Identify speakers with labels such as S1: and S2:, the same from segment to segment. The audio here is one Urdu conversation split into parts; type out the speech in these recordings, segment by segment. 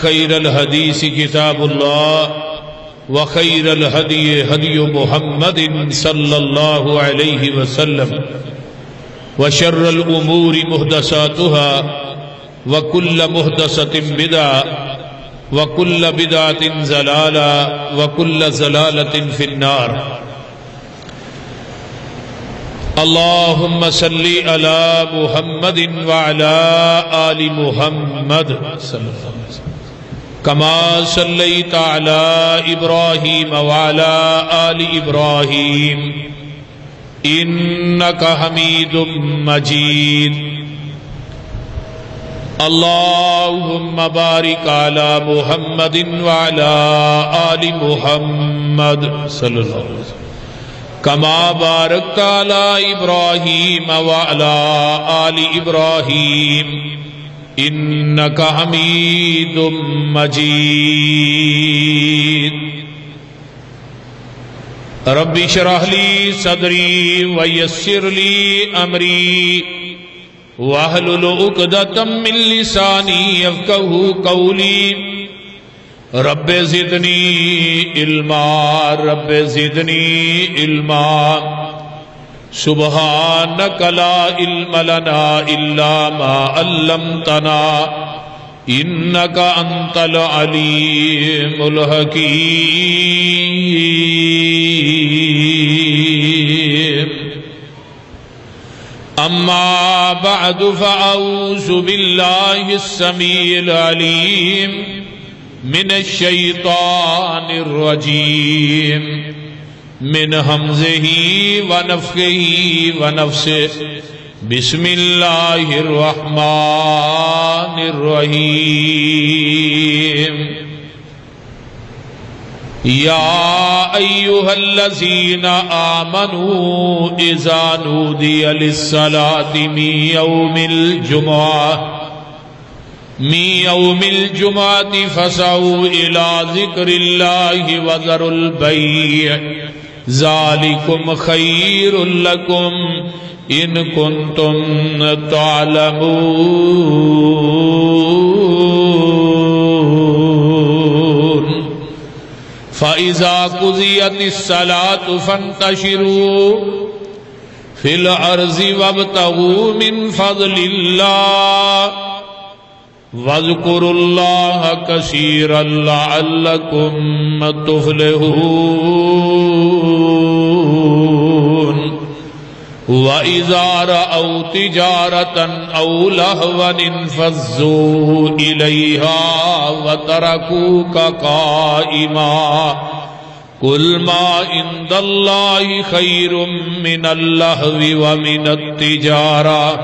S1: خير الحديث كتاب الله وخير الهدي هدي محمد صلى الله عليه وسلم وشر الأمور محدثاتها وكل محدثة بدعة وكل بدعة ضلالة وكل ضلالة في النار. اللهم صل على محمد وعلى آل محمد كما صليت على إبراهيم وعلى آل إبراهيم إنك حميد مجيد. اللهم بارك على محمد وعلى آل محمد صلى الله عليه وسلم كما باركت على إبراهيم وعلى آل إبراهيم إنك حميد مجيد. رب اشرح لي صدري ويسر لي أمري واحلل عقدة من لساني يفقهوا قولي. رب زدنی علما رب زدنی علما سبحانک لا علم لنا الا ما علمتنا انک انت العلیم الحکیم. اما بعد فاعوذ باللہ السمیع العلیم من الشیطان الرجیم من حمزه ونفخه ونفثه. بسم اللہ الرحمن الرحیم. یا ایہا الذین آمنوا اذا نودی للصلاة من يوم الجمعة فسعوا إلى ذكر الله وذروا البيع ذلكم خير لكم إن كنتم تعلمون. فإذا قضيت الصلاة فانتشروا في الأرض وابتغوا من فضل الله وَاذْكُرُوا اللَّهَ كَثِيرًا لَعَلَّكُمْ تُفْلِحُونَ. وَإِذَا رَأَوْا تِجَارَةً أَوْ لَهْوًا انفَضُّوا إِلَيْهَا وَتَرَكُوكَ قَائِمًا. قُلْ مَا عِندَ اللَّهِ خَيْرٌ مِّنَ اللَّهْوِ وَمِنَ التِّجَارَةِ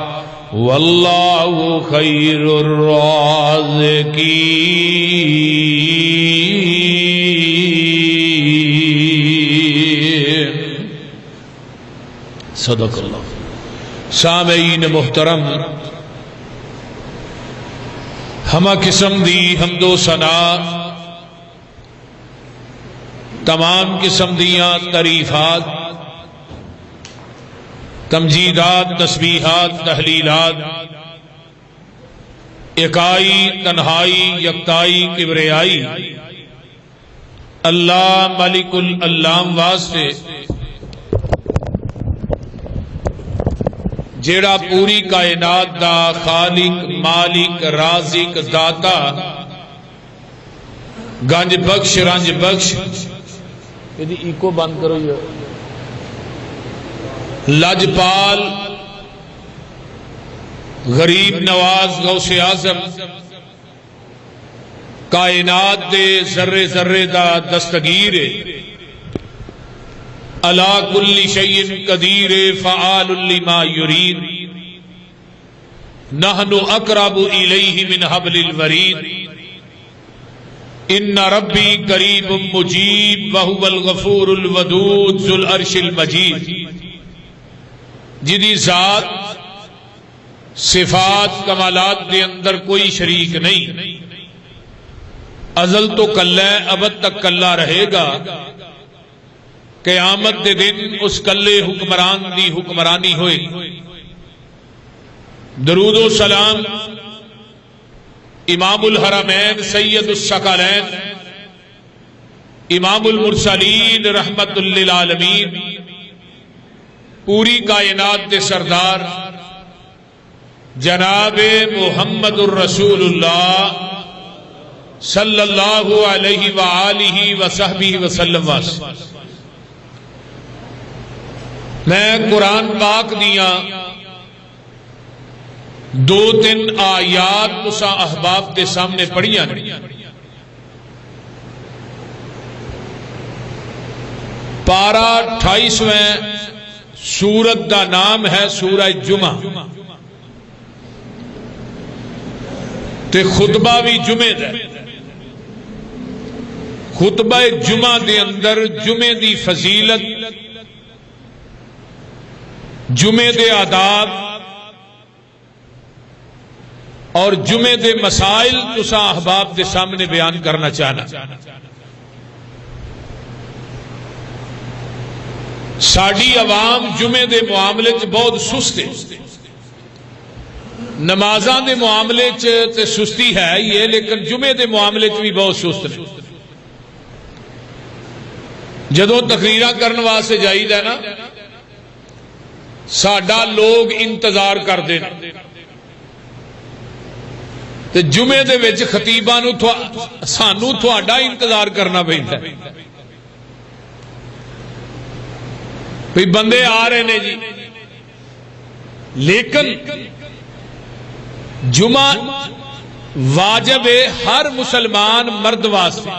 S1: واللہ خیر الرازقین. صدق اللہ. سامعین محترم، ہمہ قسم دی حمد و ثنا، تمام قسم دیاں تعریفات، تمجیدات، تسبیحات، تحلیلات، اکائی، تنہائی، یکتائی، کبریائی اللہ ملک العلام واسطے جیڑا پوری کائنات دا خالق، مالک، رازق، داتا، گنج بخش، رنج بخش. یہ ایکو بند کرو. یہ لاجپال، غریب نواز، غوث اعظم، کائنات دے ذرے ذرے دا دستگیر، علی کل شیء قدیر، فعال لما یرید. نحن اقرب الیہ من حبل الورید. ان ربی قریب مجیب وہو الغفور الودود ذو العرش المجید. جدی ذات صفات کمالات دے اندر کوئی شریک نہیں، ازل تو کلہ ہے، ابد تک کلہ رہے گا. قیامت دے دن اس کلے حکمران دی حکمرانی ہوئے. درود و سلام امام الحرمین سید الثقلین امام المرسلین رحمت للعالمین پوری کائنات کے سردار جناب محمد الرسول اللہ صلی اللہ علیہ وآلہ وصحبہ وسلم میں قرآن پاک دیاں دو تین آیات تساں احباب کے سامنے پڑھیاں پارہ 28ویں سورت کا نام ہے سورہ جمعہ تے خطبہ بھی جمعے دا خطبہ جمعہ دے اندر جمعے دی فضیلت جمعے دے آداب اور جمعے دے مسائل تساں احباب دے سامنے بیان کرنا چاہنا ساڈی عوام جمعے دے معاملے چ بہت سست ہے نمازاں دے معاملے چ تے سستی ہے یہ لیکن جمعے دے معاملے چ بھی بہت سست ہے جدوں تقریراں کرن واسطے جائیدا نا ساڈا لوگ انتظار کردے نے تے جمعے دے وچ خطیباں نو سانو تہاڈا انتظار کرنا پیندا ہے بھئی بندے آ رہے نے جی لیکن جمعہ واجب ہے ہر مسلمان مرد واسطے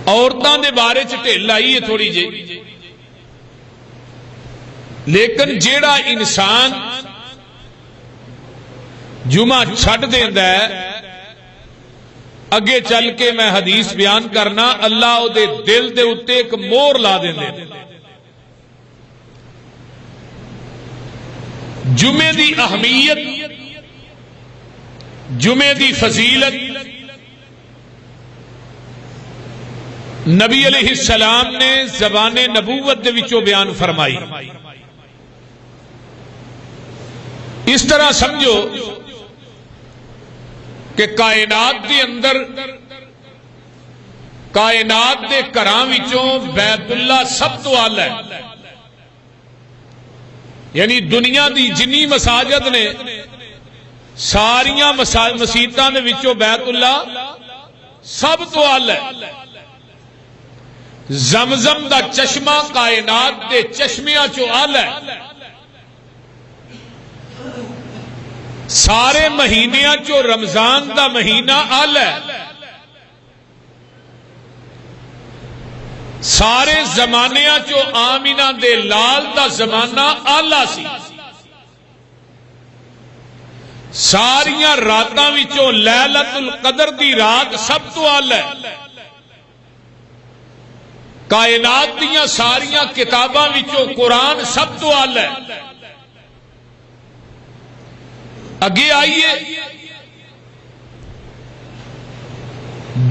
S1: عورتاں دے بارے چ ڈھل آئی ہے تھوڑی جی لیکن جیڑا انسان جمعہ چھڈ دیندا ہے اگے چل کے میں حدیث بیان کرنا اللہ او دے دل دے اتے ایک مور لا دیندے جمعے دی اہمیت جمعے دی فضیلت نبی علیہ السلام نے زبان نبوت دے وچوں بیان فرمائی اس طرح سمجھو کہ کائنات دے اندر کائنات دے گھراں وچوں بیت اللہ سب تو اعلی ہے یعنی دنیا دی جنی مساجد نے ساریاں مسیتاں دے وچوں بیت اللہ سب تو اعلی ہے زمزم دا چشمہ کائنات دے چشمیاں چوں اعلی ہے سارے مہینیاں چو رمضان دا مہینہ اعلی ہے سارے زمانیاں چو آمینہ دے لال دا زمانہ اعلی سی ساریاں راتاں وچوں لیلۃ القدر دی رات سب تو اعلی ہے کائنات دیاں ساریاں کتاباں وچوں قرآن سب تو اعلی ہے اگے آئیے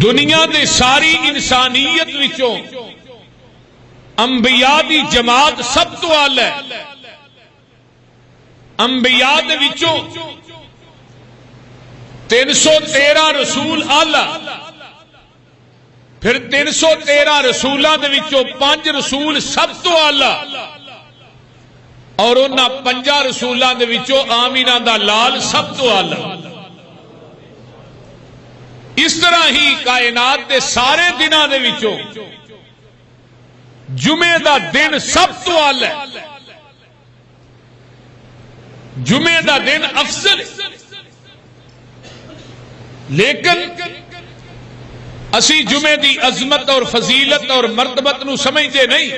S1: دنیا دے ساری انسانیت وچوں انبیاء دی جماعت سب تو اعلی ہے انبیاء دے وچوں 313 رسول اعلی پھر 313 رسولاں دے وچوں 5 رسول سب تو اعلی اور انہاں 5 رسولاں دے وچوں آمینہ دا لال سب تو اعلی اس طرح ہی کائنات دے سارے دناں دے وچوں جمعے دا دن سب تو اعلی ہے جمعے دا دن افضل لیکن اسی جمعے دی عظمت اور فضیلت اور مرتبت نو سمجھتے نہیں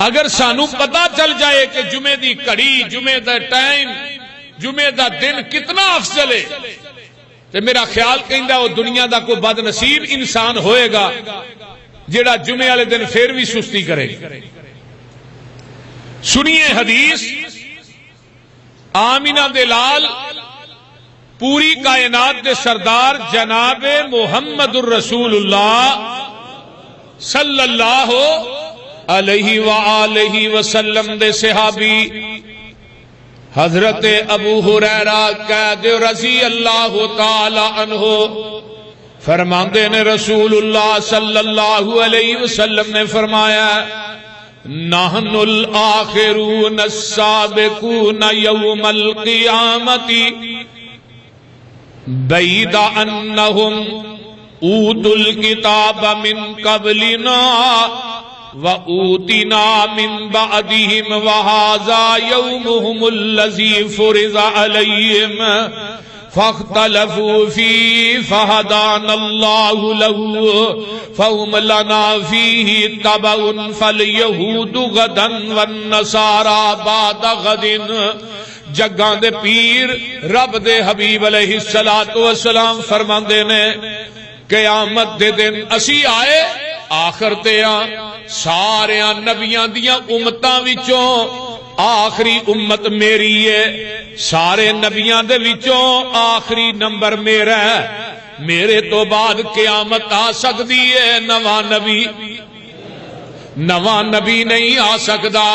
S1: اگر سانو پتا چل جائے کہ جمعے دی کڑی جمعے دا ٹائم جمعے دا دن کتنا افضل ہے تو میرا خیال کہندا وہ دنیا دا کوئی بد نصیب انسان ہوئے گا جیڑا جمعے والے دن پھر بھی سستی کرے سنیے حدیث آمینہ دے لال پوری کائنات دے سردار جناب محمد الرسول اللہ صلی اللہ علیہ وآلہ وسلم دے صحابی حضرت ابو ہریرہ قید رضی اللہ تعالی عنہ فرماندے نے رسول اللہ صلی اللہ علیہ وسلم نے فرمایا نحن الآخرون السابقون یوم القیامت بعید انہم اوتوا الکتاب من قبلنا وَأُوتِنَا مِن بَعْدِهِمْ وَهَذَا يَوْمُهُمُ الَّذِي فُرِضَ عَلَيْهِمْ فَاخْتَلَفُوا فِيهِ فَهَدَانَا اللَّهُ لَهُ فَهُمْ لَنَا فِيهِ تَبَعٌ فَالْيَهُودُ غَدًا وَالنَّصَارَىٰ بَعْدَ غَدٍ جگاں دے پیر رب دے حبیب علیہ السلام فرماندے نے قیامت دے دن اسی آئے آخر تے سارے نبیاں دیاں امتاں وچوں آخری امت میری ہے سارے نبیاں دے وچوں آخری نمبر میرا ہے میرے تو بعد قیامت آ سکتی ہے نواں نبی نہیں آ سکدا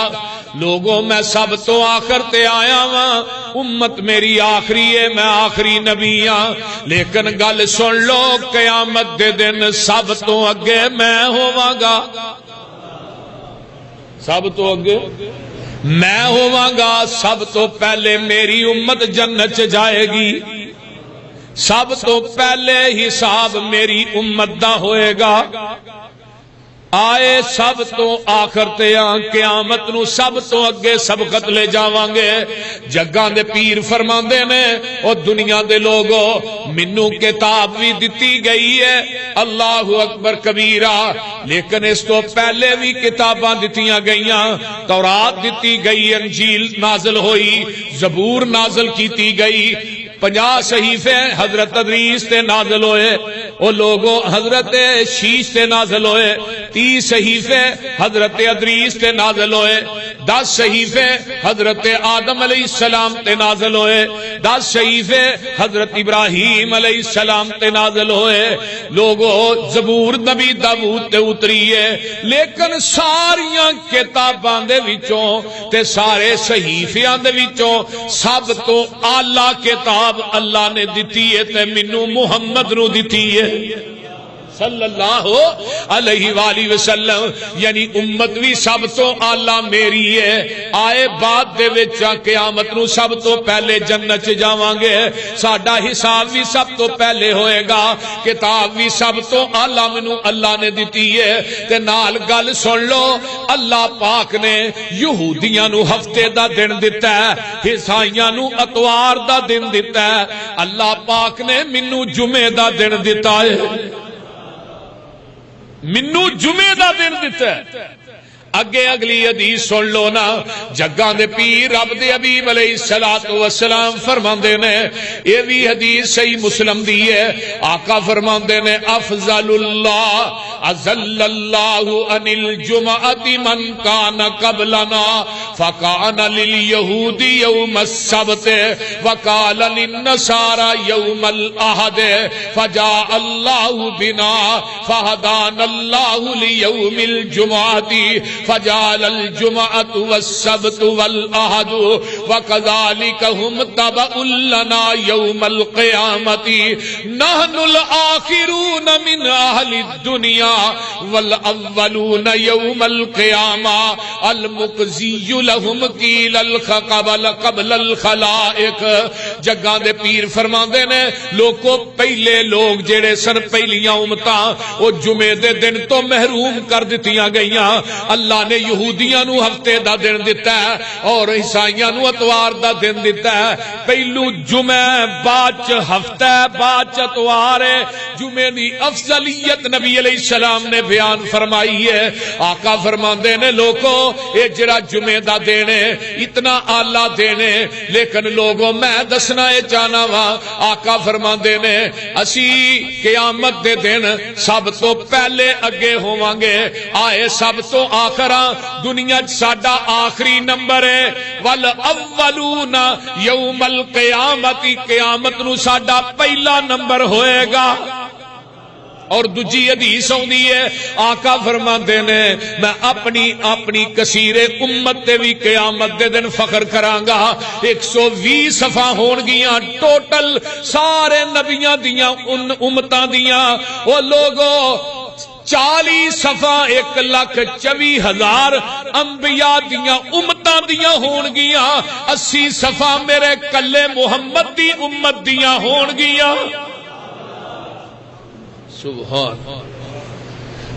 S1: لوگوں میں سب تو آخر تے آیا ہاں امت میری آخری ہے میں آخری نبی ہاں لیکن گل سن لو قیامت دے دن سب تو اگے میں ہوواں گا سب تو اگے میں ہوواں گا سب تو پہلے میری امت جنت چ جائے گی سب تو پہلے حساب میری امت دا ہوئے گا آئے سب تو آخر تے قیامت نو سب تو اگے سبقت لے جاواں گے جگاں دے پیر فرماندے نے او دنیا دے لوگو منو کتاب بھی دتی گئی ہے اللہ اکبر کبیرہ لیکن اس تو پہلے بھی کتاباں دتیاں گئیاں تورات دتی گئی انجیل نازل ہوئی زبور نازل کیتی گئی 50 صحیفے حضرت ادریس تے نازل ہوئے او لوگوں حضرت شیش تے نازل ہوئے 30 صحیفے حضرت ادریس تے نازل ہوئے 10 صحیفے حضرت آدم علیہ السلام تے نازل ہوئے 10 صحیفے حضرت ابراہیم علیہ السلام تے نازل ہوئے لوگوں زبور نبی داؤد تے اتری ہے لیکن ساریاں کتاباں دے وچوں تے سارے صحیفیاں دے وچوں سب تو اعلی کتاب اللہ نے دتی ہے تے منو محمد نو دتی ہے صلی اللہ علیہ وآلہ وسلم یعنی امت بھی سب تو آلہ میری ہے آئے بعد دے وچ قیامت نو سب تو پہلے جنت چ جاواں گے ساڈا حساب بھی سب تو پہلے ہوئے گا کتاب بھی سب تو آلہ منو اللہ نے دتی ہے تے نال گل سن لو اللہ پاک نے یہودیاں نو ہفتے دا دن دتا ہے عیسائیاں نو اتوار دا دن دتا ہے اللہ پاک نے منو جمعے دا دن دتا ہے منو جمعے دا دن دیتا ہے اگے اگلی حدیث سن لو نا جگاں دے پیر رب دے حبیب علیہ السلام فرماندے نے یہ بھی حدیث صحیح مسلم دی ہے آقا فرماندے نے افضل اللہ ازل اللہ عن الجمعۃ من کان قبلنا فکان لليہود یوم السبت وقال للنصارى یوم الاحد فجاء اللہ بنا فہدانا اللہ لیوم الجمعۃ فجعل الجمعة والسبت والأحد وكذلك هم تبع لنا يوم القيامة نحن الآخرون من أهل الدنيا والأولون يوم القيامة المقزي لهم قيل قبل الخلائق جگاں دے پیر فرماندے نے لوگوں پہلے لوگ جڑے سن پہلیاں امتاں او جمعے دے دن تو محروم کر دتیاں گئیاں اللہ نے یہودیاں نو ہفتے دا دن دیتا ہے اور عیسائیاں نو اتوار دا دن دیتا ہے پہلو جمعہ باچ ہفتہ باچ اتوار ہے جمعے دی افضلیت نبی علیہ السلام نے بیان فرمائی ہے آقا فرماندے نے لوگوں اے جڑا جمعے دا دن ہے اتنا اعلیٰ دن ہے لیکن لوگوں میں دسنا اے چاہنا وا آقا فرماندے نے اسی قیامت دے دن سب تو پہلے اگے ہوواں گے آئے سب تو آخرا دنیا ساڈا آخری نمبر ہے والاولون یوم القیامت قیامت نو ساڈا پہلا نمبر ہوئے گا اور دوجی حدیث آندی ہے آقا فرماندے نے میں اپنی کثیر امت تے بھی قیامت دے دن فخر کرانگا 120 صفحہ ہون گیاں ٹوٹل سارے نبیاں دیاں ان امتاں دیاں وہ لوگوں 40 صفحہ 1,24,000 انبیاء دیاں امتاں دیاں ہون گیاں 80 صفحہ میرے کلے محمد دی امت دیاں ہون گیاں سبحان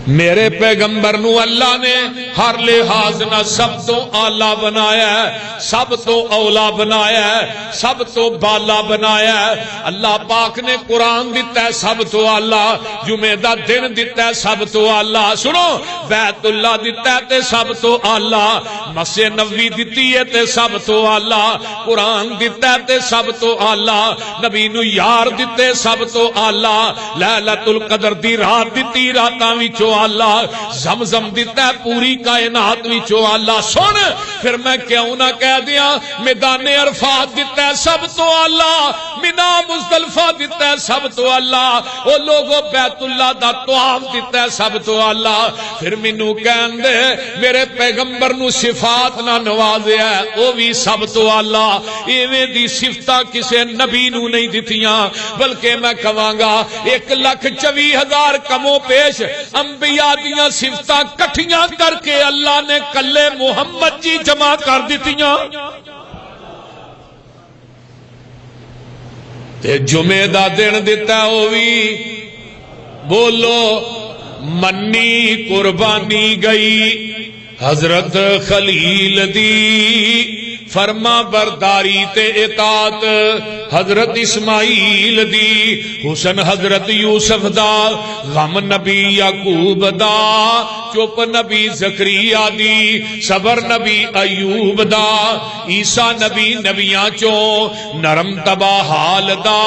S1: میرے پیغمبر نو اللہ نے ہر لحاظ نہ سب تو آلہ بنایا ہے سب تو اولا بنایا ہے سب تو بالا بنایا ہے اللہ پاک نے قرآن دیتا ہے سب تو آلہ جمعہ دا دن دیتا ہے سب تو آلہ سنو بیت اللہ دیتا ہے تے سب تو آلہ مسجد نبوی دیتی ہے تے سب تو آلہ قرآن دیتا ہے تے سب تو آلہ نبی نو یار دیتے سب تو آلہ لیلۃ القدر دی رات دیتی راتاں وچوں اللہ زمزم دیتا ہے پوری کائنات وچوں اللہ سن پھر میں کیوں نہ کہہ دیا میدان عرفات دیتا ہے سب تو اللہ مینا مزدلفہ دیتا ہے سب تو اللہ او لوگوں بیت اللہ دا طواف دیتا ہے سب تو اللہ پھر مینوں کہن دے میرے پیغمبر نو صفات نہ نوازیا ہے او بھی سب تو اللہ ایویں دی صفتاں کسے نبی نو نہیں دتیاں بلکہ میں کہاں گا 1,24,000 کموں پیش انبیاء دیاں صفتاں کٹھیاں کر کے اللہ نے کلے محمد جی جمع کر دیتیاں تے جمعہ دا دن دیتا ہے بھی بولو منی قربانی گئی حضرت خلیل دی فرما برداری تے اطاعت حضرت اسماعیل دی حسن حضرت یوسف دا غم نبی یعقوب دا چپ نبی زکریا دی صبر نبی ایوب دا عیسیٰ نبی نبیاں چوں نرم تبا حال دا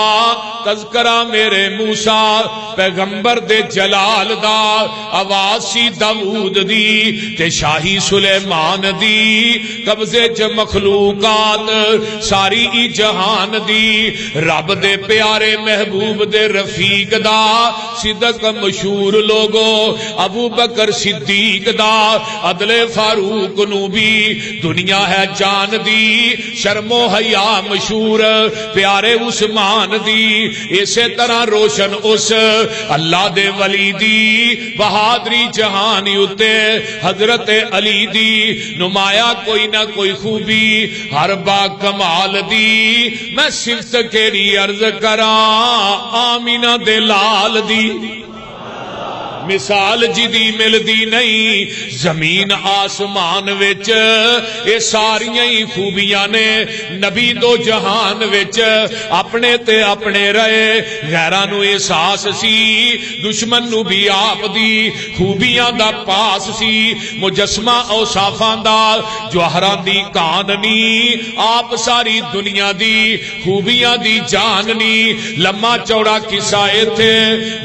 S1: تذکرہ میرے موسیٰ پیغمبر دے جلال دا آواز سی داؤد دی تے شاہی سلیمان دی قبضے چ مخلوقات ساری ای جہان دی رب دے پیارے محبوب دے رفیق دا صدق مشہور لوگو ابو بکر صدیق دا عدل فاروق نو بھی دنیا ہے جان دی شرم و حیا مشہور پیارے عثمان دی اسی طرح روشن اس اللہ دے ولی دی بہادری جہانی اتے حضرت علی دی نمایا کوئی نہ کوئی خوبی ہر با کمال دی میں صفت کیڑی عرض کراں آمینہ دے لال دی مثال جدی ملدی نہیں زمین آسمان وچ اے ساریاں ہی خوبیاں نے نبی دو جہان وچ اپنے تے اپنے رہے غیراں نو احساس سی دشمن نو بھی آپ دی خوبیاں دا پاس سی مجسمہ اوصافاں دا جوہراں دی کاننی آپ ساری دنیا دی خوبیاں دی جاننی لمحہ چوڑا قصہ ایتھے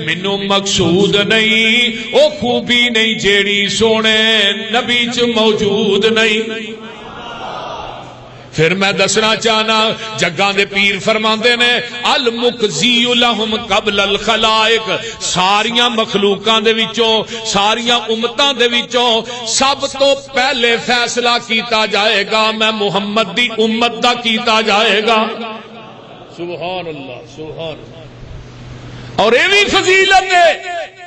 S1: مینوں مقصود نہیں او خوبی نہیں جیڑی سونے نبی چ موجود نہیں پھر میں دسنا چاہنا جگاں دے پیر فرماندے نے المقضی لہم قبل الخلائق ساریاں مخلوقاں دے وچوں ساریاں امتاں دے وچوں سب تو پہلے فیصلہ کیتا جائے گا میں محمد دی امت دا کیتا جائے گا سبحان اللہ سبحان اللہ اور ایویں فضیلت ہے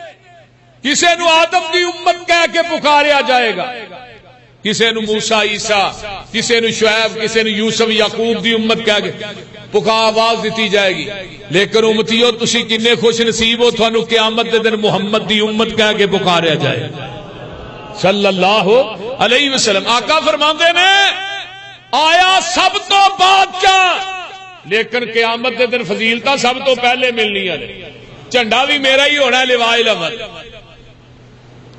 S1: کسے نو آدم دی امت کہہ کے پکاریا جائے گا کسے نو موسیٰ عیسیٰ کسے نو شعیب کسے نو یوسف یعقوب دی امت کہہ کے پکار آواز دیتی جائے گی لیکن امتیو تسی کنے خوش نصیب ہو تھانو قیامت دے دن محمد دی امت کہہ کے پکاریا جائے صلی اللہ علیہ وسلم آقا فرماندے نے آیا سب تو بادشاہ لیکن قیامت دے دن فضیلتہ سب تو پہلے ملنی ہے جھنڈا بھی میرا ہی ہونا ہے لواء الاحمر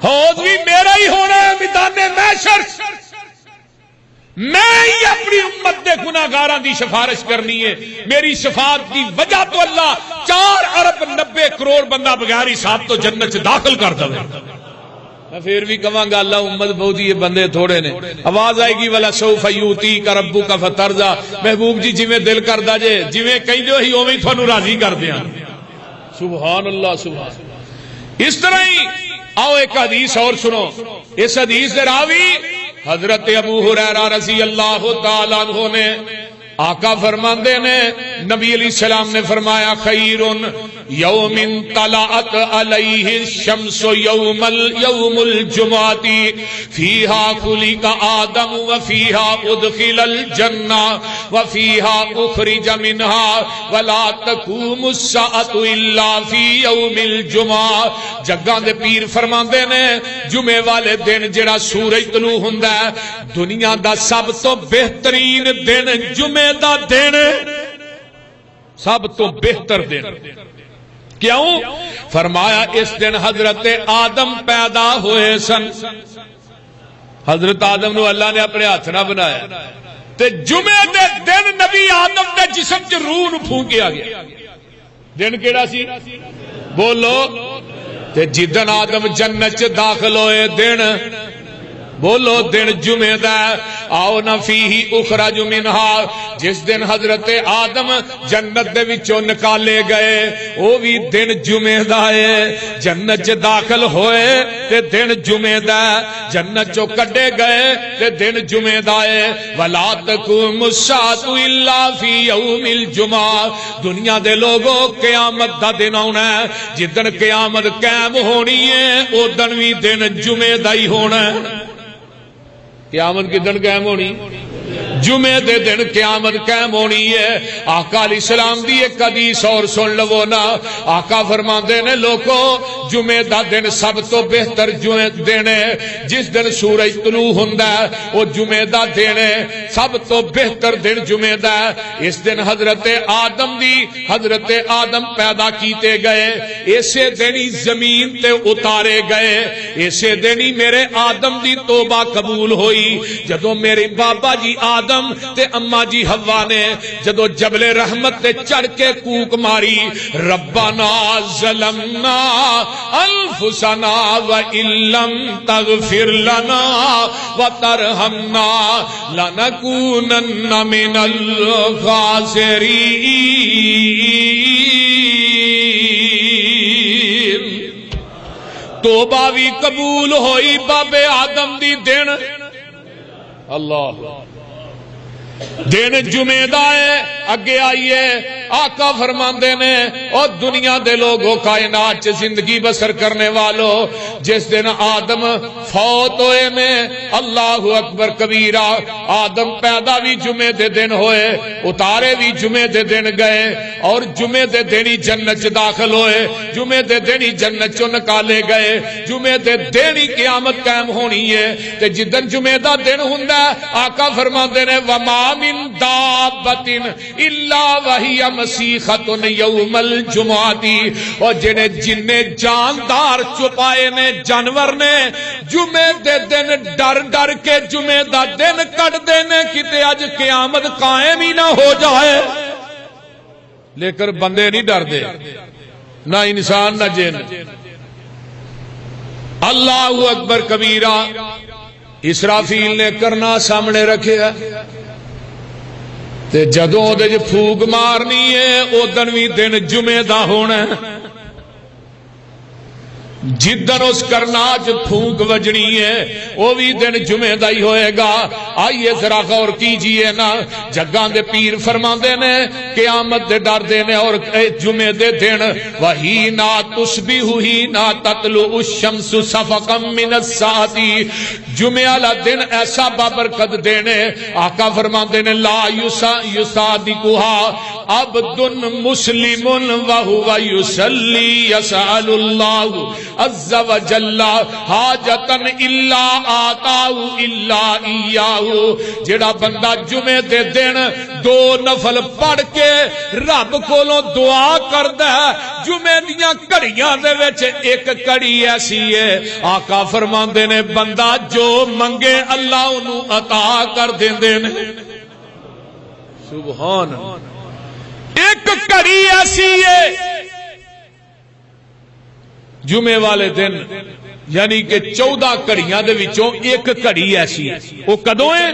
S1: حوض بھی میرا ہی ہونا ہے میدان محشر میں ہی اپنی امت دے گناہگاراں دی سفارش کرنی ہے میری شفاعت دی وجہ تو اللہ 4 ارب 90 کروڑ بندہ بغیر حساب تو جنت سے داخل کر دے میں پھر بھی کہاں گا اللہ امت بہت ہی بندے تھوڑے نے آواز آئے گی ولا سوف یؤتیک ربک فترضی محبوب جی جویں دل کردا جے جویں کہندے ہی اوویں تھانوں راضی کر دیاں سبحان اللہ سبحان اس طرح ہی آؤ ایک حدیث اور سنو. اس حدیث کے راوی حضرت ابو ہریرہ رضی اللہ تعالیٰ عنہ نے آقا فرماندے نے نبی علیہ السلام نے فرمایا خیر یوم طلعت علیہ الشمس یوم الجمعۃ فیہا خلق آدم وفیہا ادخل الجنہ وفیہا اخرج منہا ولا تقوم الساعۃ الا فی یوم الجمعہ. جگاں دے پیر فرماندے نے جمعے والے دن جڑا سورج طلوع ہوندا ہے دنیا دا سب تو بہترین دن جمعے دا دن سب تو بہتر دن. کیوں؟ فرمایا اس دن حضرت آدم پیدا ہوئے سن. حضرت آدم نو اللہ نے اپنے ہاتھ نہ بنایا تے جمعے دے دن نبی آدم دے جسم چ روح نو پھونکیا گیا. دن کیڑا سی بولو؟ تے جدن آدم جنت چ داخل ہوئے دن بولو دن جمعہ دا. آؤ نہ فیہی اخرج منہا جس دن حضرت آدم جنت دے وچوں نکالے گئے وہ بھی دن جمعہ دا ہے. جنت چ داخل ہوئے تے دن جمعہ دا. جنت چوں کڈے گئے تے دن جمعہ دا ہے. ولا تقوم الساعۃ الا فی یوم الجمعہ. دنیا دے لوگوں قیامت دا دن آنا ہے. جدن قیامت قائم ہونی ہے او دن بھی دن جمعہ دا ہی ہونا ہے. قیامت کی دن قائم ہونی جمعے دے دن قیامت قائم ہونی ہے. آقا علیہ السلام دی ایک حدیث اور سن لو نا. آقا فرماندے نے لوگو جمعے دا دن سب تو بہتر جمعے دن ہے. جس دن سورج طلوع ہوندا ہے وہ جمعے دا دن ہے. سب تو بہتر دن جمعے دا ہے. اس دن حضرت آدم پیدا کیتے گئے. اسے دن ہی زمین تے اتارے گئے. اسے دن ہی میرے آدم دی توبہ قبول ہوئی. جدو میرے بابا جی آدم تے اما جی حوا نے جدو جبل رحمت تے چڑھ کے کوک ماری ربنا ظلمنا انفسنا وان لم تغفر لنا وترحمنا لنکونن من الخاسرین. توبہ بھی قبول ہوئی بابے آدم دی دن. اللہ دن جمعہ دا ہے. اگے آئیے آقا فرماندے نے اور دنیا دے لوگوں کائنات چ زندگی بسر کرنے والوں جس دن آدم فوت ہوئے نے اللہ اکبر کبیرہ. آدم پیدا بھی جمعے دے دن ہوئے اتارے بھی جمعے دے دن گئے اور جمعے دے دن ہی جنت چ داخل ہوئے. جمعے دے دن ہی جنت چوں نکالے گئے. جمعے دے دن ہی قیامت قائم ہونی ہے. تے جدن جمعے دا دن ہوندا آقا فرماندے نے وما من دابۃ الا وہی مسیحۃ یوم الجمعۃ. اور جڑے جن جاندار چھپائے نے جانور نے جمعے دے دن ڈر ڈر کے جمعے دا دن کٹ دینے کتے اج قیامت قائم ہی نہ ہو جائے. لیکن بندے نہیں ڈر دے نہ انسان نہ جن. اللہ اکبر کبیرہ. اسرافیل نے کرنا سامنے رکھے تے جدوں دے پھوک مارنی ہے او دن بھی دن جمعے دا ہونا ہے. جدن اس کرناچ پھونک وجنی ہے وہ بھی دن جمعے دا ہی ہوئے گا. آئیے ذرا غور کیجئے نا. جگاں دے پیر فرماندے نے قیامت دے ڈر دینے اور جمعے دے دن وہی نا تسبیح ہی نا تطلع الشمس صفقا من الساعۃ. جمعے والا دن ایسا بابرکت دینے آقا فرماندے نے لا یصادقها عبد مسلم وهو یصلی یسأل اللہ عز و جل حاجتن الا آتاہ الا ایاہ. جڑا بندہ جمعے دے دن دو نفل پڑھ کے رب کولوں دعا کردا ہے جمعے دیاں کڑیاں دے وچ ایک کڑی ایسی ہے آقا فرماندے نے بندہ جو منگے اللہ انہوں عطا کر دیندے نے. سبحان ایک کڑی ایسی ہے جمعے والے دن یعنی کہ 14 کڑیاں دے وچوں ایک کڑی ایسی ہے. وہ کدوں ہے؟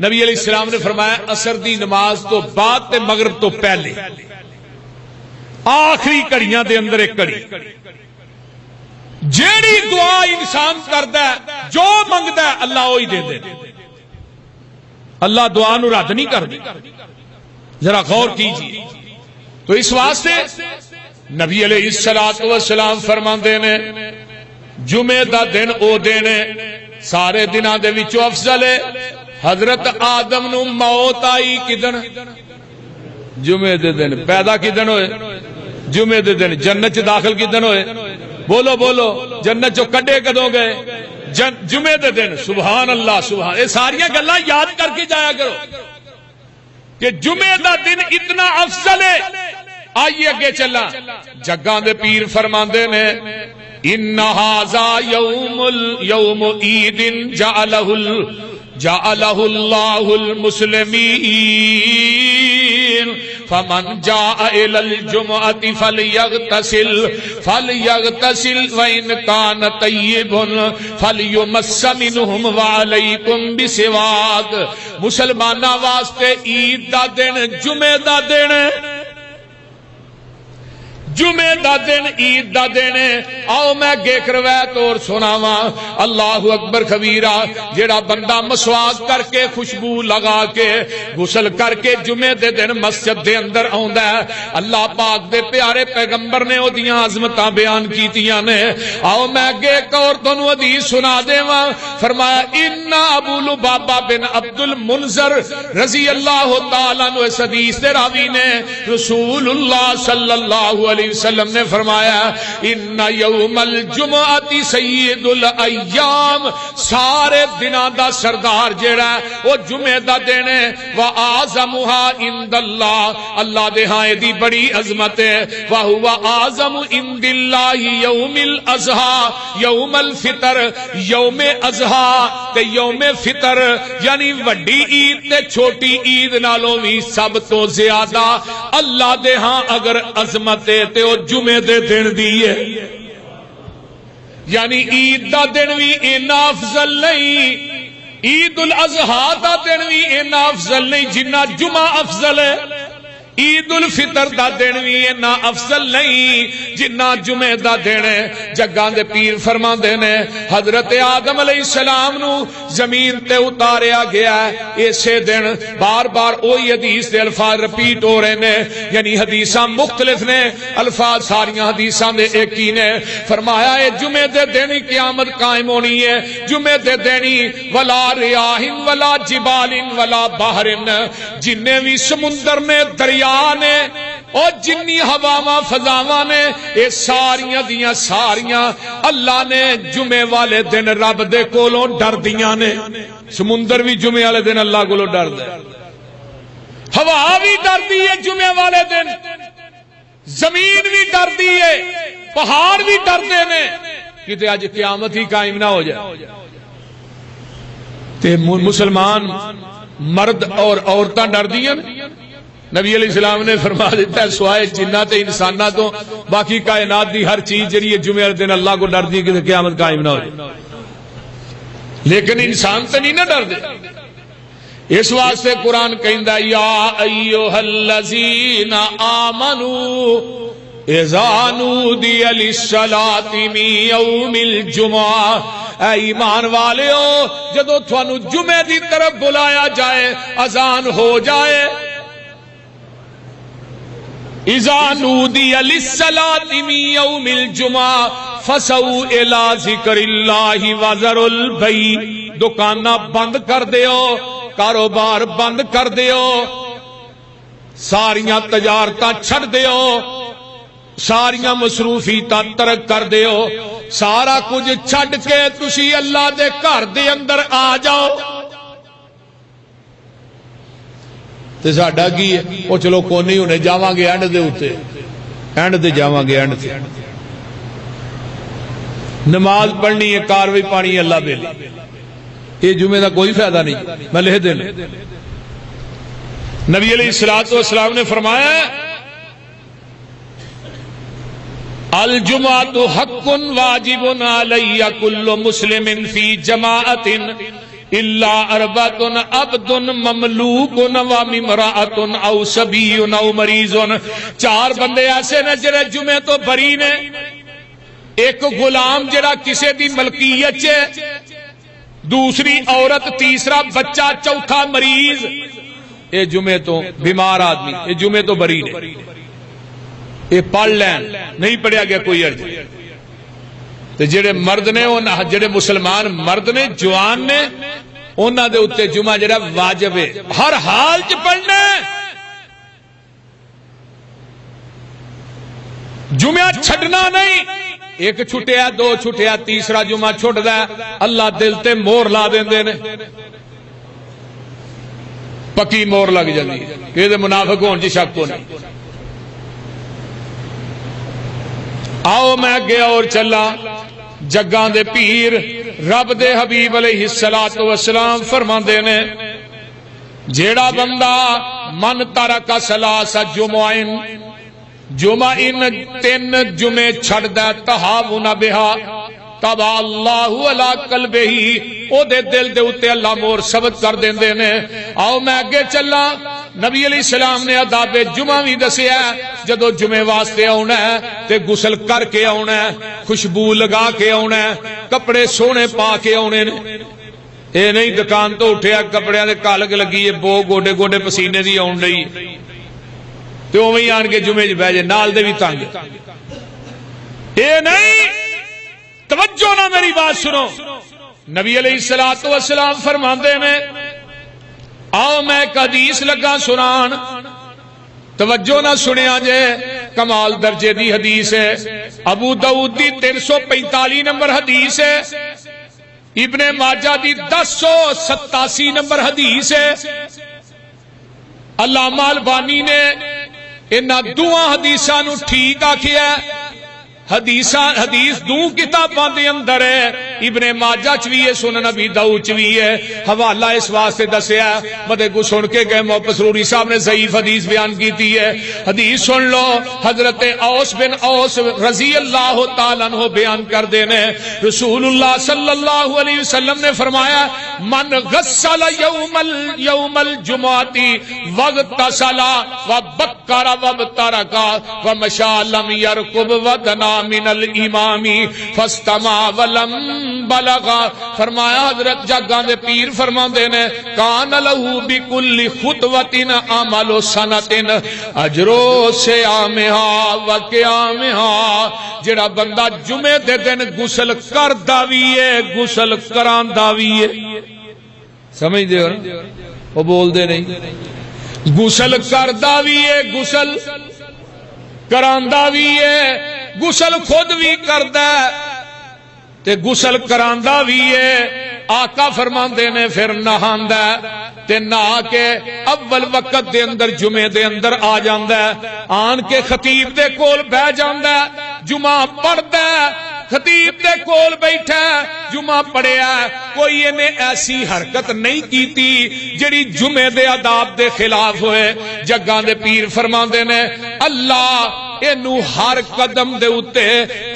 S1: نبی علیہ السلام نے فرمایا عصر دی نماز تو بعد تے مغرب تو پہلے آخری کڑیاں دے اندر ایک کڑی. جیڑی دعا انسان کردا ہے جو منگدا ہے اللہ وہی دے دے. اللہ دعا نو رد نہیں کردا. ذرا غور کیجیے. تو اس واسطے نبی علیہ الصلوۃ والسلام فرماندے نے جمعے دا دن او دن ہے سارے دناں دے وچوں افضل ہے. حضرت آدم نو موت آئی کدن؟ جمعے دے دن. پیدا کدن ہوئے؟ جمعے دے دن. جنت چ داخل کدن ہوئے؟ بولو بولو. جنت چو کڈے کدوں گئے؟ جمعے دے دن. سبحان اللہ سبحان. یہ ساریاں گلاں یاد کر کے جایا کرو کہ جمعے دا دن اتنا افضل ہے. آئیے اگے چلا. جگاں دے پیر فرماندے نے ان ھذا یوم عید جعلہ اللہ المسلمین فمن جاء الى الجمعۃ فلیغتسل وان کان طیب فلیمس منہم وعلیکم بسواک. مسلماناں واسطے عید دا دن جمعے دا دن جمعے دا دن عید دا دن. آؤ میں گیک روایت اور سناواں. اللہ اکبر کبیرہ. جیڑا بندہ مسواک کر کے خوشبو لگا کے غسل کر کے جمعے دے دن مسجد دے اندر آندا ہے اللہ پاک دے پیارے پیغمبر نے اودیاں عظمتاں بیان کیتیاں نے. آؤ میں گیک اور تانوں حدیث سنا دیواں. فرمایا ان ابو لبابہ بن عبد المنذر رضی اللہ تعالیٰ عنہ اس حدیث دے راوی نے رسول اللہ صلی اللہ علیہ وسلم نے فرمایا ان یوم الجمعۃ سید الایام. سارے دناں دا سردار جیڑا ہے وہ جمعے دا دن ہے. واعظمها عند اللہ. اللہ دے ہاں دی بڑی عظمت ہے. وہو اعظم عند اللہ یوم الاضحی یوم الفطر. یوم اضحی تے یوم فطر یعنی وڈی عید تے چھوٹی عید نالوں بھی سب تو زیادہ اللہ دے ہاں اگر عظمت ہے تے او جمعے دے دن دی ہے. یعنی عید دا دن بھی اینا افضل نہیں, عید الاضحیٰ دا دن بھی اینا افضل نہیں جنہ جمعہ افضل ہے. عید الفطر دا دن بھی اینا افضل نہیں جنہ جمعے دا دن ہے. جگاں دے پیر فرماندے نے حضرت آدم علیہ السلام نو زمین تے اتاریا گیا ہے اسے دن. بار بار وہی حدیث دے الفاظ رپیٹ ہو رہے نے, یعنی حدیثاں مختلف نے, الفاظ ساریاں حدیثاں دے ایک ہی نے. فرمایا ہے جمعے دے دن ہی قیامت قائم ہونی ہے. جمعے دے دن ہی ولا ریاح ولا جبال ولا بحر. جننے بھی سمندر نے دریا نے اور جنی ہواواں فضاواں نے یہ ساریاں دیاں ساریاں اللہ نے جمعے والے دن رب دے کولوں ڈر دیاں نے. سمندر بھی جمعے والے دن اللہ کولوں ڈردا ہے. ہوا بھی ڈردی ہے جمعے والے دن. زمین بھی ڈردی ہے. پہاڑ بھی ڈردے نے کتے اج قیامت ہی قائم نہ ہو جائے. تے مسلمان مرد اور عورتاں ڈردیاں. نبی علیہ السلام نے فرما دیتا ہے سوائے جنات انسانہ تو باقی کائنات دی ہر چیز جڑی ہے جمعے والے دن اللہ کو ڈر دی کہ قیامت قائم نہ ہو جائے. لیکن انسان تو نہیں نہ ڈر دے. اس واسطے قرآن کہندا یا ایھا الذین آمنوا اذا نودی للصلاۃ من یوم الجمعہ. اے ایمان والےو جدوں تھانوں جمعے دی طرف بلایا جائے اذان ہو جائے اذا نودی للصلاۃ من یوم الجمعہ فسعوا الی ذکر اللہ وذروا البیع. دکاناں بند کر دیو, کاروبار بند کر دیو, ساریاں تجارتاں چھڈ دیو, ساریاں مصروفیتاں ترک کر دیو. سارا کچھ چھڈ کے تسی اللہ دے گھر دے اندر آ جاؤ. تے ساڈا کی ہے وہ چلو کوئی نہیں ہونے جاواں گے اینڈ دے اوتے اینڈ تے جاواں گے اینڈ تے. نماز پڑھنی ہے کاروی پانی اللہ بیلی. یہ جمعے دا کوئی فائدہ نہیں. میں لکھ دینا نبی علیہ الصلوۃ والسلام نے فرمایا الجمعۃ حق واجب علی کل مسلم فی جماعۃ الا اربعۃ عبد مملوک و امرأۃ او صبی او مریض. چار بندے ایسے نے جڑے جمعے تو بری نے. ایک غلام جڑا کسے دی ملکیت ہے، دوسری عورت، تیسرا بچہ، چوتھا مریض، اے جمعے تو بیمار آدمی، اے جمعے تو بری نے، اے پڑھ لین، نہیں پڑھیا گیا کوئی عرض۔ تے جڑے مرد نے، جڑے مسلمان مرد نے، جوان نے، انہاں دے اوتے جمعہ جڑا واجب ہے، ہر حال چ پڑھنا ہے۔ جمعہ چھڈنا نہیں، ایک چھٹیا، دو چھٹیا، تیسرا جمعہ چھٹدا ہے، اللہ دل تے مور لا دیندے نے، پکی مور لگ جاندی ہے کہ دے منافق ہون دی شک کو نہیں۔ آؤ میں گیا اور چلا، جگاں دے پیر رب دے حبیب علیہ السلام فرماندے نے جیڑا بندہ من ترک ثلاث جمعین، جمعین 3 جمعے چھڑ دے، تہاون بہا تبا اللہ علی قلبہ، او دے دل دے اتے اللہ مور ثبت کر دیندے نے۔ آؤ میں اگے چلا، نبی علیہ السلام نے آداب جمعہ بھی دسیا، جدو جمعے واسطے آنا ہے تے غسل کر کے آنا ہے، خوشبو لگا کے آنا ہے، کپڑے سونے پا کے آنے نے۔ اے نہیں دکان تو اٹھیا کپڑے دے کالگ لگی ہے، بو گوڈے گوڈے پسینے دی آن رہی تے اوویں آن کے جمعے چ بیٹھ جائے، نال دے بھی تنگ۔ اے نہیں، توجہ نہ میری بات سنو، نبی علیہ السلام فرماندے نے، آؤ میں ایک حدیث لگا سنان، توجہ نہ سنیا جے، کمال درجے دی حدیث ہے، ابو داؤد دی 345 نمبر حدیث ہے، ابن ماجہ دی 1087 نمبر حدیث ہے۔ علامہ البانی نے انہاں دوہاں حدیثاں نو ٹھیک آکھیا ہے۔ حدیث دو کتاباں دے اندر ہے، ابن ماجہ چ بھی ہے، سنن ابی داؤد چ بھی ہے، حوالہ اس واسطے دسیا مدے کو سن کے گئے محمد سروری صاحب نے ضعیف حدیث بیان کیتی ہے۔ حدیث سن لو، حضرت اوس بن اوس رضی اللہ تعالیٰ عنہ بیان کر دینے، رسول اللہ صلی اللہ علیہ وسلم نے فرمایا، من غسل یوم الجمعۃ واغتسل وبکر وابترک ومشى لم يركب ودنا من الامامی فاستمع ولم بلغ۔ فرمایا حضرت جاگاں دے پیر فرماندے نے، کان لہو بکل خطوۃ عمل سنۃ اجر صیامھا و قیامھا۔ جڑا بندہ جمعے دے دن غسل کردا وی ہے، غسل کراندا وی ہے، سمجھ دے ہو وہ بول دے نہیں، غسل کردا وی ہے، غسل کراندا وی ہے، غسل خود بھی کردا تے غسل کراندا بھی ہے۔ آقا فرماندے نے پھر نہاندا تے نہا کے اول وقت دے اندر جمعے دے اندر آ جاندا ہے، آن کے خطیب دے کول بیٹھ جاندا ہے، جمعہ پڑھدا ہے، خطیب دے کول بیٹھا جمعہ پڑھیا، کوئی انہیں ایسی حرکت نہیں کیتی جڑی جمعے دے آداب دے خلاف ہوئے۔ جگاں دے پیر فرماندے نے، اللہ اینو ہر قدم دے اتے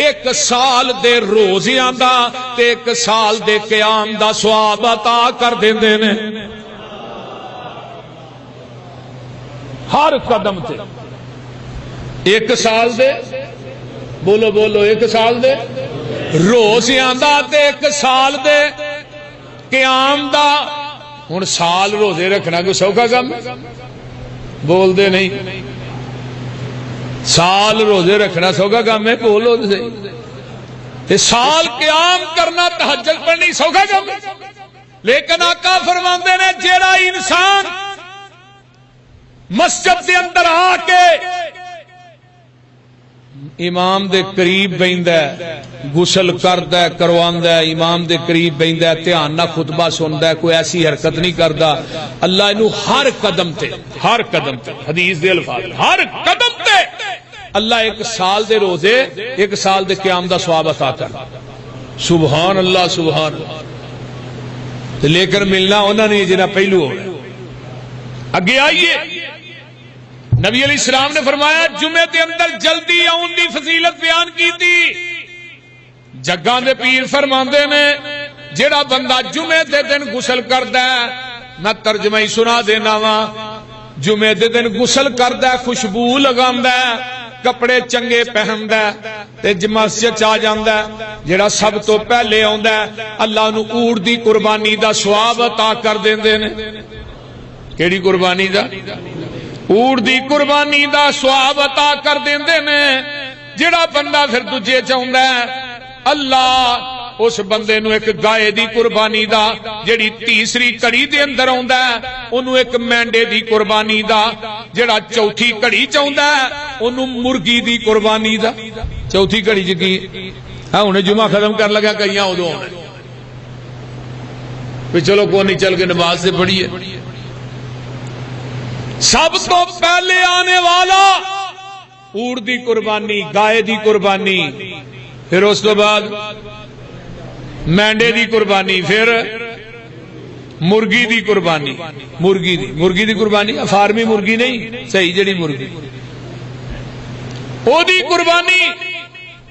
S1: 1 سال دے روزیاں دا تے 1 سال دے قیام دا ثواب عطا کر دیندے نے، ہر قدم تے 1 سال دے، بولو بولو، 1 سال دے روزیاں دا تے 1 سال دے قیام دا۔ ہن سال روزے رکھنا کوئی سوکھا کم؟ بول دے نہیں، سال روزے رکھنا سوکھا کام ہے؟ بولو تے سال قیام کرنا، تہجد پڑھنی سوکھا کام ہے؟ لیکن آقا فرماندے نے، جیڑا انسان مسجد دے اندر آ کے امام دے قریب بیندا ہے، غسل کردا ہے، کرواندا ہے، امام دے قریب بیندا ہے، دھیان نال خطبہ سندا ہے، کوئی ایسی حرکت نہیں کردا، اللہ اینو ہر قدم تے، ہر قدم تے، حدیث دے الفاظ، ہر قدم تے اللہ 1 سال دے روزے، 1 سال دے قیام دا ثواب عطا کر۔ سبحان اللہ، سبحان اللہ۔ لے کر ملنا انہوں نے جنہ پہلو ہو رہا۔ اگے آئیے، نبی علیہ السلام نے فرمایا جمعے دے اندر جلدی آن دی فضیلت بیان کی تھی۔ جگاں دے پیر فرماندے نے، جیڑا بندہ جمعے دے دن غسل کردا ہے، میں ترجمہ ہی سنا دینا وا، جمعے دے دن غسل کردا ہے، خوشبو لگاندا ہے، کپڑے چنگے پہندا تے مسجد آ جاندا جڑا سب تو پہلے آندا اللہ نو اونٹ دی قربانی دا ثواب عطا کر دیندے نے کیڑی قربانی دا اونٹ دی قربانی دا ثواب عطا کر دیندے نے جڑا بندہ پھر دوجے چاہندا اللہ اس بندے نو ایک گائے دی قربانی دا جڑی تیسری کڑی دے اندر آندا اونوں ایک مینڈے دی قربانی دا جڑا چوتھی کڑی چاہندا اونوں مرغی دی قربانی دا چوتھی کڑی چ کی ہاں ہن جمعہ ختم کر لگا کئیاں اودوں آنا پھر چلو کوئی نہیں چل کے نماز سے پڑھیے سب تو پہلے آنے والا اونٹ دی قربانی گائے دی قربانی پھر اس تو بعد مینڈے دی قربانی پھر مرغی دی قربانی مرغی دی قربانی فارمی مرغی نہیں صحیح جڑی مرغی او دی قربانی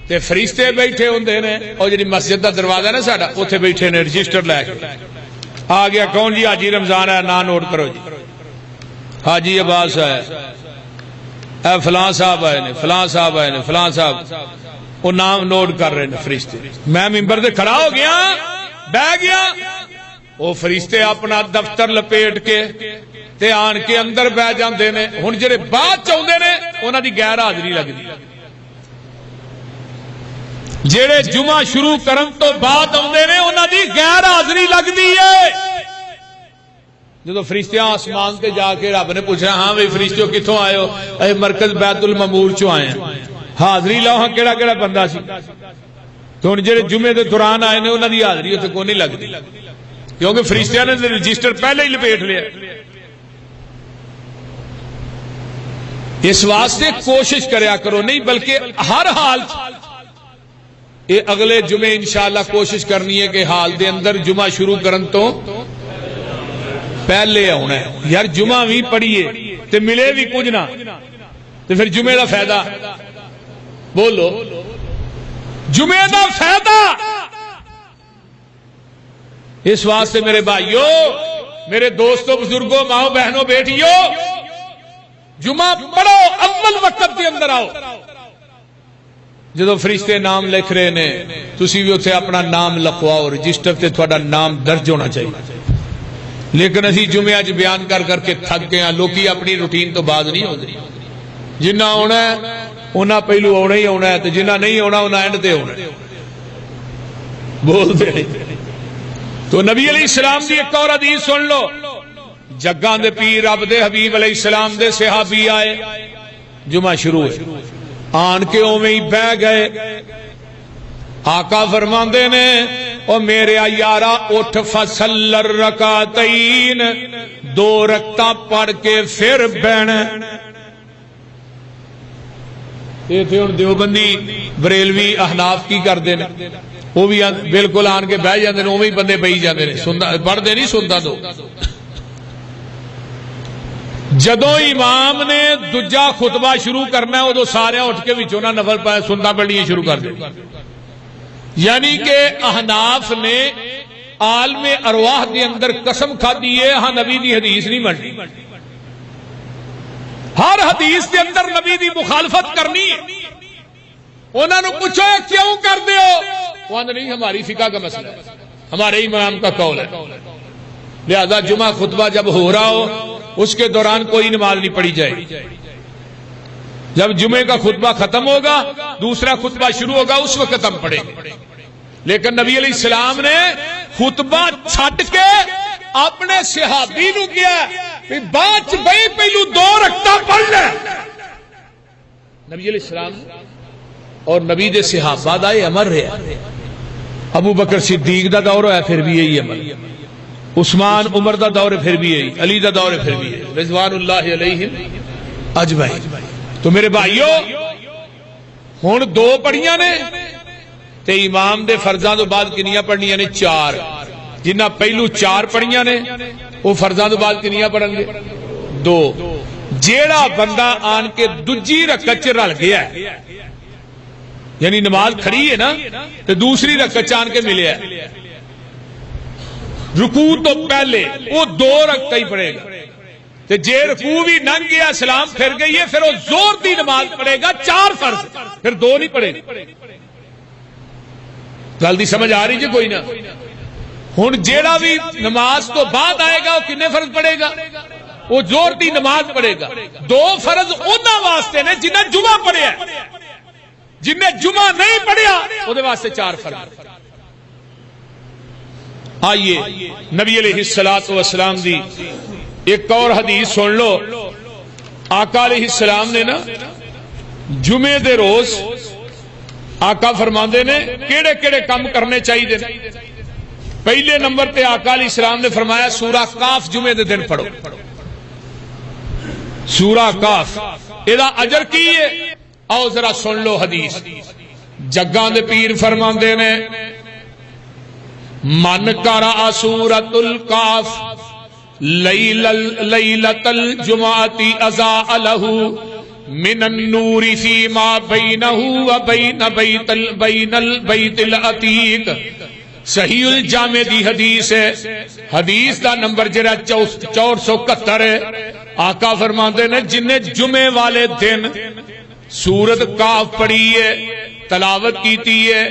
S1: تے فرشتے بیٹھے ہوندے نے اور جڑی مسجد دا دروازہ نا ساڈا اوتھے بیٹھے نے رجسٹر لے کے آ گیا کون جی حاجی رمضان ہے نا نوٹ کرو جی حاجی عباس ہے اے فلاں صاحب آئے نے فلاں صاحب آئے نے فلاں صاحب وہ نام نوٹ کر رہے ہیں فرشتے میں ممبر سے کھڑا ہو گیا بہ گیا وہ فرشتے اپنا دفتر لپیٹ کے تے آن کے اندر بہ جاندے نے ہن جڑے بعد چاہندے نے انہاں دی غیر حاضری لگدی جڑے جمعہ شروع کرن تو بعد آندے نے انہاں دی غیر حاضری لگدی ہے جدو فرشتے آسمان تے جا کے رب نے پوچھا ہاں بھائی فرشتوں کتوں آئے ہو اے مرکز بیت المعمور چوں آئے ہیں حاضری لاؤ ہاں کیڑا کیڑا بندہ سی تو ہن جڑے جمعے دے دوران آئے نے انہاں دی حاضری اوتھے کوئی نہیں لگدی کیونکہ فرشتیاں نے رجسٹر پہلے ہی لپیٹ لیا اس واسطے کوشش کریا کرو نہیں بلکہ ہر حال اے اگلے جمعے انشاءاللہ کوشش کرنی ہے کہ حال دے اندر جمعہ شروع کرن تو پہلے ہونا ہے یار جمعہ بھی پڑھیے تے ملے بھی کچھ نہ تے پھر جمعے دا فائدہ بولو جمعے دا فائدہ اس واسطے میرے بھائیوں میرے دوستوں بزرگوں ماؤں بہنوں بیٹیوں جمعہ پڑھو اول وقت کے اندر آؤ جدو فرشتے نام لکھ رہے نے تسی بھی اتنے اپنا نام لکھواؤ رجسٹر تے تھوڑا نام درج ہونا چاہیے لیکن اسی جمعہ اج بیان کر کر کے تھک گئے ہیں لوکی اپنی روٹین تو بعد نہیں ہوتی جنہ ہونا ہے انہاں پہلو ہونا ہی ہونا ہے تو جنہ نہیں ہونا انہاں اینڈ تے ہونا ہے بولتے تو نبی علیہ السلام دی ایک اور حدیث سن لو جگاں دے پیر رب دے حبیب علیہ السلام دے صحابی آئے جمعہ شروع ہے آن کے اوویں ہی بہ گئے آقا فرماندے نے او میرے یارا اٹھ فصل رکعتین 2 رکعتاں پڑھ کے پھر بہن یہ تھے ہن دیوبندی بریلوی احناف کی کردے نے وہ بھی بالکل آن کے بہ جاندے نے اوویں بندے پئی جاندے نے سندا پڑھدے نہیں سندا تو جدو امام نے دوجا خطبہ شروع کرنا ہے ادو سارے اٹھ کے وچوں نہ نفل پائے سنتا پڑھنی شروع کر دے یعنی کہ احناف نے عالم ارواح کے اندر قسم کھادی ہے ہاں نبی دی حدیث نہیں مننی ہر حدیث کے اندر نبی دی مخالفت کرنی ہے انہوں نے پوچھو کیوں کر دے ہو وہ نہیں ہماری فقہ کا مسئلہ ہے ہمارے امام کا قول ہے لہذا جمعہ خطبہ جب ہو رہا ہو اس کے دوران کوئی نماز نہیں پڑھی جائے جب جمعے کا خطبہ ختم ہوگا دوسرا خطبہ شروع ہوگا اس وقت ہم پڑھیں گے لیکن نبی علیہ السلام نے خطبہ چھٹ کے اپنے صحابی نو کیا کہ بعد بھائی پہلو 2 رکعتاں پڑھ لے نبی علیہ السلام اور نبی دے صحابہ دا یہ امر ہے ابو بکر صدیق دا دور ہے پھر بھی یہی امر عثمان عمر دا دور پھر بھی یہی علی دا دور پھر بھی یہی رضوان اللہ علیہم اجمعین تو میرے بھائیو ہن 2 پڑھیاں نے تے امام دے فرضاں تو بعد کنیاں پڑھنیاں نے 4 جنہ پہلو 4 پڑھیاں نے وہ فرضاں تو بعد کنیاں پڑھن گے 2 جیڑا بندہ آن کے دوجی رکعت چ رل گیا ہے یعنی نماز کھڑی ہے نا تے دوسری رکعت آن کے ملیا ہے رکوع تو پہلے وہ 2 رکعتیں ہی پڑھے گا تے جے رکوع بھی لنگ گیا سلام پھر گئی ہے پھر وہ زور دی نماز پڑھے گا 4 فرض پھر 2 نہیں پڑھے گا. گل دی سمجھ آ رہی جی کوئی نہ. ہن جیڑا بھی نماز تو بعد آئے گا وہ کتنے فرض پڑھے گا؟ وہ زور دی نماز پڑھے گا. 2 فرض انہاں واسطے نے جنہیں جمعہ پڑھیا ہے، جنہیں جمعہ نہیں پڑھیا وہ واسطے 4 فرض. آئیے نبی علیہ الصلوۃ والسلام دی ایک اور حدیث سن لو. آقا علیہ السلام نے نا جمعے دے روز آقا فرماندے نے کیڑے کیڑے کام کرنے چاہیے. پہلے نمبر تے آقا علیہ السلام نے فرمایا سورہ کاف جمعے دے دن پڑھو. سورہ کاف ادا اجر کی ہے. آؤ ذرا سن لو حدیث. جگاں دے پیر فرماندے نے من قرأ سورۃ الکاف لیلۃ الجمعۃ اضاء له من النور فيما بينه وبين بين البيت العتيق. صحیح الجامع دی حدیث ہے. حدیث دا نمبر جڑا 471 ہے. آقا فرماندے نے جن نے جمعے والے دن سورت کاف پڑھی ہے تلاوت کیتی ہے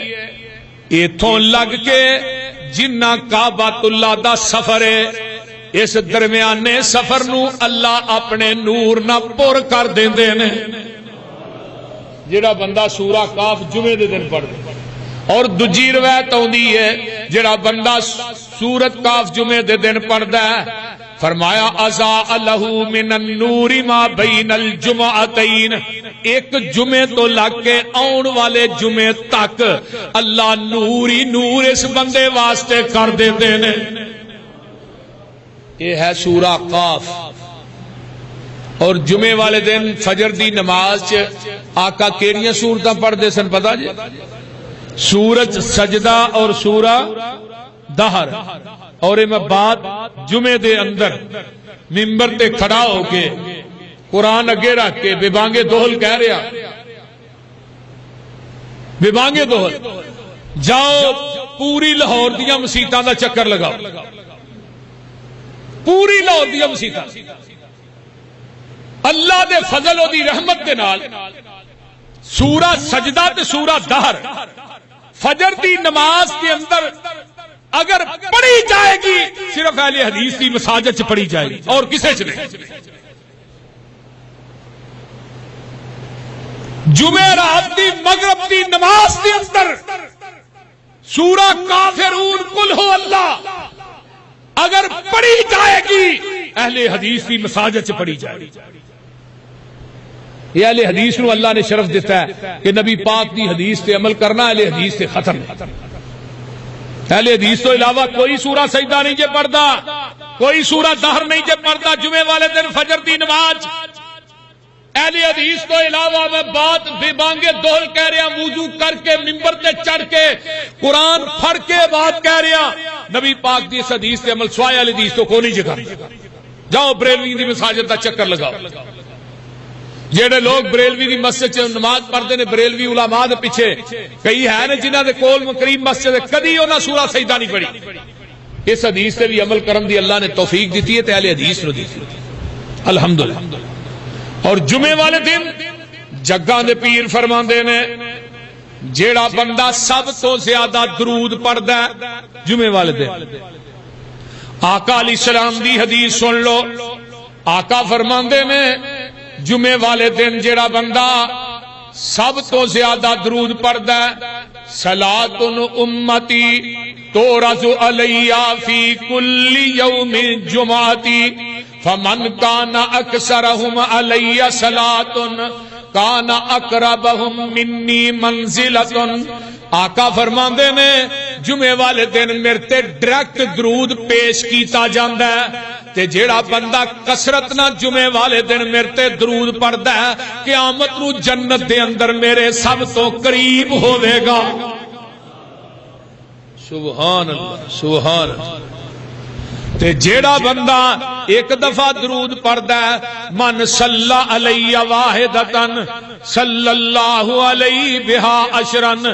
S1: ایتھوں لگ کے جنہ کعبۃ اللہ دا سفر ہے اس درمیانے سفر نو اللہ اپنے نور نہ پور کر دیندے نے. جڑا بندہ سورہ کاف جمعے دے دن پڑھ دے. اور دوجی روایت آندی ہے جڑا بندہ سورت کاف جمعے دے دن پڑھدا ہے فرمایا اضاء له من النور ما بین الجمعتین. ایک جمعے تو لگ کے آن والے جمعے تک اللہ نور ہی نور اس بندے واسطے کر دیندے نے. یہ ہے سورہ قاف. اور جمعے والے دن فجر دی نماز آقا کیڑیاں سورتاں پڑھ دے سن پتہ جی؟ سورج سجدہ اور سورہ دہر. اور میں بات جمعے دے اندر ممبر تے کھڑا ہو کے قرآن اگے رکھ کے بے بانگے دوہل کہہ رہا بے بانگے دوہل جاؤ پوری لاہور دیاں مسیتاں دا چکر لگاؤ. پوری لاہور دیاں مسیتاں اللہ دے فضل و دی رحمت دے نال سورہ سجدہ تے سورہ دہر فجر دی نماز کے اندر اگر پڑھی جائے گی صرف اہل حدیث کی مساجد چ پڑھی جائے گی اور کسے چ نہیں. جمعرات دی مغرب دی نماز کے اندر سورہ کافرون قل ہو اللہ اگر پڑھی جائے گی اہل حدیث کی مساجد چ پڑھی جائے گی. یہ اہل حدیث نو اللہ نے شرف دیتا ہے کہ نبی پاک دی حدیث تے عمل کرنا اہل حدیث سے ختم. اہل حدیث تو علاوہ کوئی سورہ سجدہ نہیں جے پڑھدا کوئی سورہ دہر نہیں جے پڑھدا جمعے والے دن فجر دی نماز. اہل حدیث تو علاوہ میں بات بے بانگے دول کہہ رہا وضو کر کے ممبر تے چڑھ کے قرآن پڑھ کے بات کہہ رہا نبی پاک دی اس حدیث تے عمل سوائے اہل حدیث تو کونی جگہ. جاؤ بریلوی دی مساجد دا چکر لگاؤ. جڑے لوگ بریلوی دی مسجد چ نماز پڑھتے ہیں بریلوی علماء دے پیچھے کئی ہے جنہاں دے کول قریب مسجد کدی انہاں سورہ سجدہ نہیں پڑھی. اس حدیث تے بھی عمل کرن دی اللہ نے توفیق دیتی ہے تے اہل حدیث نو دیتی ہے الحمدللہ. اور جمعے والے دن جگاں دے پیر فرماندے نے جیڑا بندہ سب تو زیادہ درود پڑھدا ہے جمعے والے دن آقا علیہ السلام دی حدیث سن لو. آقا فرماندے نے جمعے والے دن جیڑا بندہ سب تو زیادہ درود پڑھدا ہے صلاۃ امتی تورز علی فی کل یوم جمعتی فمن کان اکثرهم علی صلاۃ کان اقربهم منی منزلۃ. آقا فرماندے نے جمعے والے دن میرے تے ڈائریکٹ درود پیش کیتا جاندا ہے تے جیڑا بندہ کثرت نہ جمعے والے دن میرے تے درود پڑھدا ہے قیامت نو جنت دے اندر میرے سب تو قریب ہوے گا. سبحان اللہ سبحان اللہ. تے جیڑا بندہ ایک دفعہ درود پڑھدا ہے من صلی علی واحدتن صلی اللہ علیہ بہا عشرن،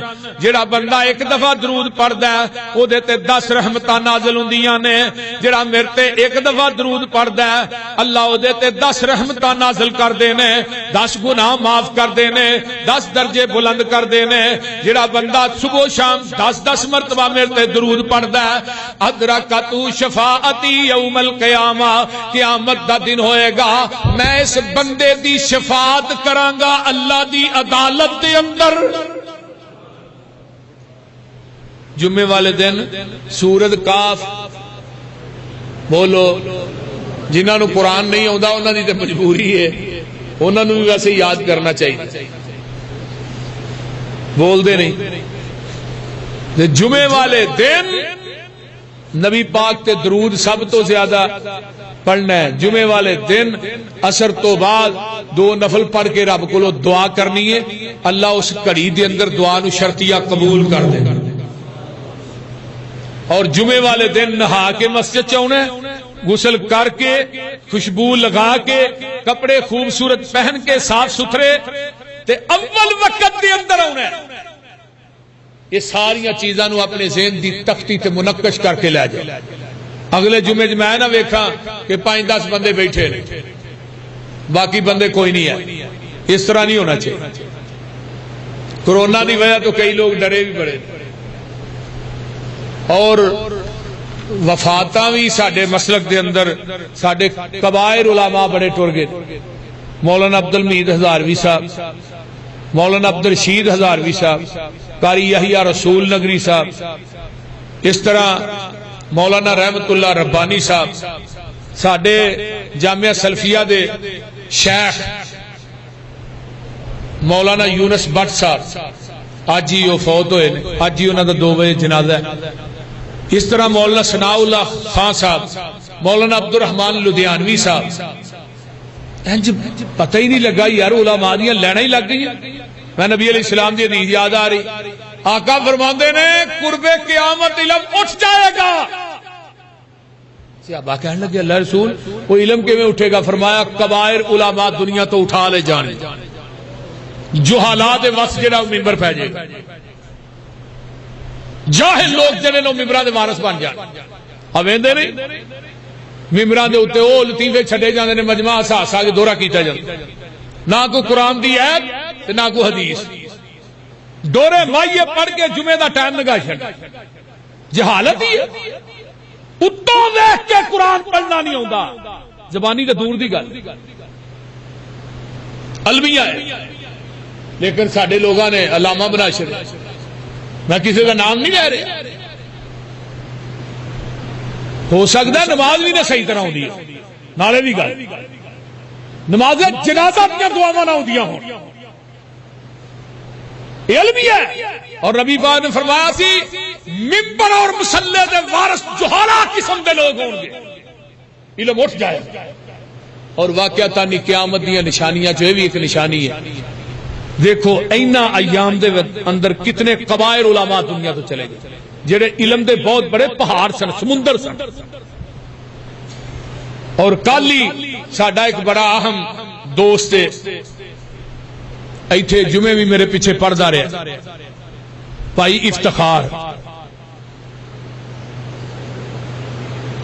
S1: جڑا بندہ ایک دفعہ درود پڑھدا ہے او دے تے 10 رحمتاں نازل ہوندیاں نے، جڑا میرے تے ایک دفعہ درود پڑھدا ہے اللہ او دے تے 10 رحمتاں نازل کر دے نے، 10 گناہ معاف کر دے نے، 10 درجے بلند کر دے نے۔ جڑا بندہ صبح شام 10 مرتبہ میرے تے درود پڑھدا ہے ادرکتو شفاعتی یوم القیامہ، قیامت دا دن ہوئے گا میں اس بندے دی شفاعت کراں گا اللہ دی عدالت دے اندر۔ جمعے والے دن سورۃ کاف بولو، جنہاں نو قرآن نہیں آتا انہاں دی تے مجبوری ہے، انہاں نو بھی ویسے یاد کرنا چاہیے، بول دے نہیں۔ جمعے والے دن نبی پاک تے درود سب تو زیادہ پڑھنا ہے۔ جمعے والے دن عصر تو بعد 2 نفل پڑھ کے رب کو دعا کرنی ہے، اللہ اس گھڑی دے اندر دعا نو شرطیہ قبول کر دے۔ اور جمعے والے دن نہا کے مسجد چاہنا ہے، غسل کر کے خوشبو لگا کے کپڑے خوبصورت پہن کے صاف ستھرے تے اول وقت دے اندر آنا ہے۔ یہ ساری چیزاں نو اپنے ذہن دی تختی تے منقش کر کے لے جائے۔ اگلے جمعے میں نہ ویکھاں کہ 5-10 بندے بیٹھے نے باقی بندے کوئی نہیں ہے، اس طرح نہیں ہونا چاہیے۔ کرونا دی وجہ تو کئی لوگ ڈرے بھی بڑے، اور وفاتاں بھی ساڈے مسلک دے اندر ساڈے کبائر علماء بڑے ٹر گئے۔ مولانا عبد الحمید ہزاروی صاحب، مولانا عبد الرشید ہزاروی صاحب، قاری یحییٰ رسول نگری صاحب، اس طرح مولانا رحمت اللہ ربانی صاحب، ساڈے جامعہ سلفیہ دے شیخ مولانا یونس بٹ صاحب اج ہی وہ فوت ہوئے، اج ہی انہوں دا 2 بجے جنازہ ہے۔ اس طرح مولانا ثناء اللہ خان صاحب، مولانا عبد الرحمان لدھیانوی صاحب، پتہ ہی نہیں لگا یار علماء دیاں لینا ہی لگ گئی۔ میں نبی علیہ السلام دی حدیث یاد آ رہی، آقا فرماندے نے قرب قیامت علم اٹھ جائے گا۔ صحابہ کہنے لگے اللہ رسول وہ علم کیویں اٹھے گا؟ فرمایا کبائر علماء دنیا تو اٹھا لے جانے، جہالات وس جڑا ممبر پہ جائے گا، جاہل لوگ جڑے نو ممبراں دے وارث بن جان۔ اویندے نہیں ممبراں دے اوتے او لطیفے چھڈے جاندے نے، مجمع ہسا ہسا کے دورہ کیتا جاندا، نہ کوئی قرآن دی ایت تے نہ کوئی حدیث، دورے مائیے پڑھ کے جمعے دا ٹائم لگا چھڑ۔ جہالت ہی ہے، اتوں دیکھ کے قرآن پڑھنا نہیں ہوندا، زبانی تے دور دی گل، المیہ ہے، لیکن ساڈے لوگاں نے علامہ بنا چھڑے۔ میں کسی کا نام نہیں لے رہا، ہو سکتا ہے نماز بھی نہ صحیح طرح ہوندی ہے، نالے بھی گل نماز جنازہ دیا دعاواں نہ ہوندیاں ہون، علم ہی ہے۔ اور نبی پاک نے فرمایا سی ممبر اور مصلی دے وارث جہالا قسم دے لوگ ہوں گے، علم اٹھ جائے۔ اور واقعتاً قیامت دیا نشانیاں جو بھی ایک نشانی ہے، دیکھو اینا ایام دے اندر کتنے قبائر علماء دنیا تو چلے گئے جڑے علم دے بہت بڑے پہاڑ سن، سمندر سن۔ اور کل ہی ساڈا ایک بڑا اہم دوست ایتھے جمعے بھی میرے پیچھے پڑھدا رہا، بھائی افتخار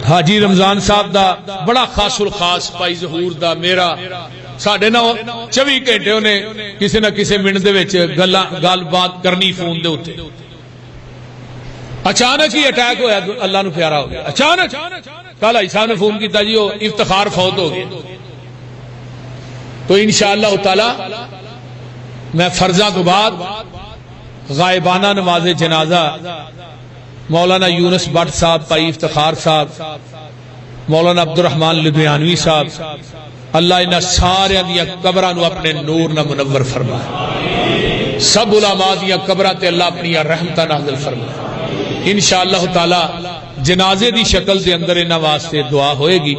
S1: حاجی رمضان صاحب دا بڑا خاص الخاص بھائی ظہور دا میرا ساڈے نال 24 گھنٹے انہیں کسی نہ کسی منٹ دے وچ گل بات کرنی فون دے اوتے۔ اچانک ہی اٹیک ہویا، اللہ نو پیارا ہو گیا اچانک۔ کل بھائی صاحب نے فون کیتا جی وہ افتخار فوت ہو گئے۔ تو انشاءاللہ تعالی میں فرضاں تو بعد غائبانہ نماز جنازہ مولانا یونس بٹ صاحب، بھائی افتخار صاحب، مولانا عبد الرحمان لدھیانوی صاحب، اللہ انہاں سارے دیا قبراں نو اپنے نور نہ منور فرمائے، سب علماء دیا قبراں تے اللہ اپنی رحمتاں نازل فرمائے۔ انشاءاللہ تعالی جنازے دی شکل دے اندر انہاں واسطے دعا ہوئے گی۔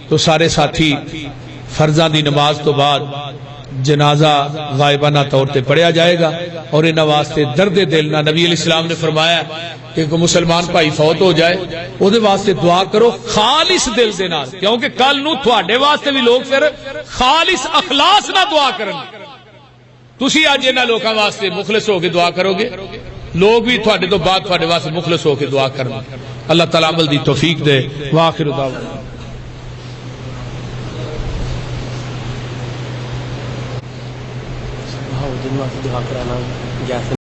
S1: تو سارے ساتھی فرضاں دی نماز تو بعد جنازہ غائبانہ طور تے پڑھیا جائے گا، اور انہاں واسطے درد دل نہ نبی علیہ السلام نے فرمایا کہ کوئی مسلمان بھائی فوت ہو جائے او دے واسطے دعا کرو خالص دل دے نال، کیونکہ کل نو تواڈے واسطے بھی لوگ پھر خالص اخلاص نہ دعا کرن، تسی اج انہاں لوکاں واسطے مخلص ہو کے دعا کرو گے، لوگ بھی تھوڑے تو بعد تھوڑے واسطے مخلص ہو کے دعا کرن. اللہ تعالیٰ عمل دی توفیق دے. وآخر دعوانا
S2: دعا کرانا